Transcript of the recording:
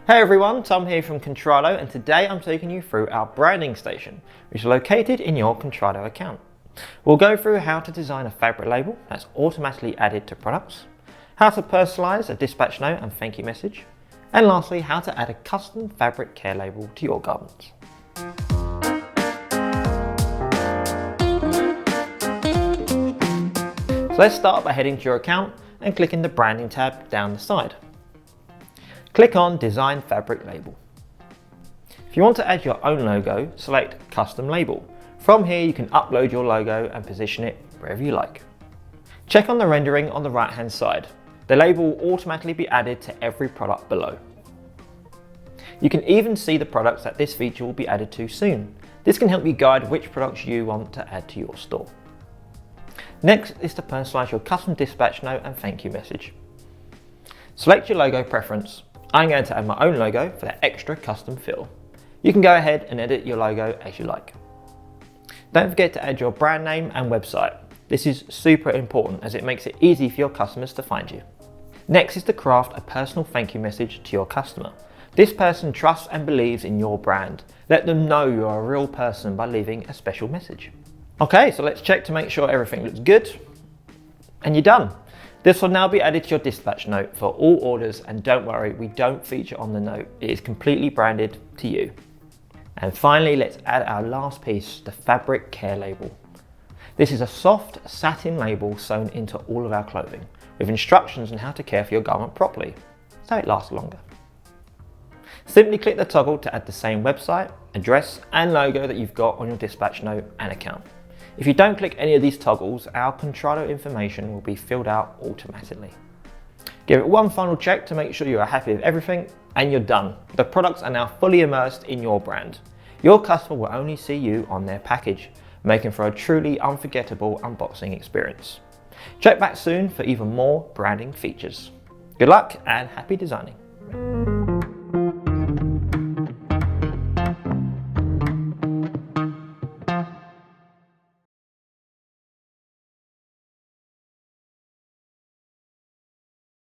Hey everyone, Tom here from Contrado, and today I'm taking you through our branding station, which is located in your Contrado account. We'll go through how to design a fabric label that's automatically added to products, how to personalise a dispatch note and thank you message, and lastly how to add a custom fabric care label to your garments. So let's start by heading to your account and clicking the branding tab down the side. Click on Design Fabric Label. If you want to add your own logo, select Custom Label. From here you can upload your logo and position it wherever you like. Check on the rendering on the right hand side. The label will automatically be added to every product below. You can even see the products that this feature will be added to soon. This can help you guide which products you want to add to your store. Next is to personalise your custom dispatch note and thank you message. Select your logo preference. I'm going to add my own logo for that extra custom feel. You can go ahead and edit your logo as you like. Don't forget to add your brand name and website. This is super important as it makes it easy for your customers to find you. Next is to craft a personal thank you message to your customer. This person trusts and believes in your brand. Let them know you're a real person by leaving a special message. Okay, so let's check to make sure everything looks good. And you're done. This will now be added to your dispatch note for all orders, and don't worry, we don't feature on the note. It is completely branded to you. And finally, let's add our last piece, the fabric care label. This is a soft satin label sewn into all of our clothing with instructions on how to care for your garment properly so it lasts longer. Simply click the toggle to add the same website, address and logo that you've got on your dispatch note and account. If you don't click any of these toggles, our Contrado information will be filled out automatically. Give it one final check to make sure you are happy with everything and you're done. The products are now fully immersed in your brand. Your customer will only see you on their package, making for a truly unforgettable unboxing experience. Check back soon for even more branding features. Good luck and happy designing.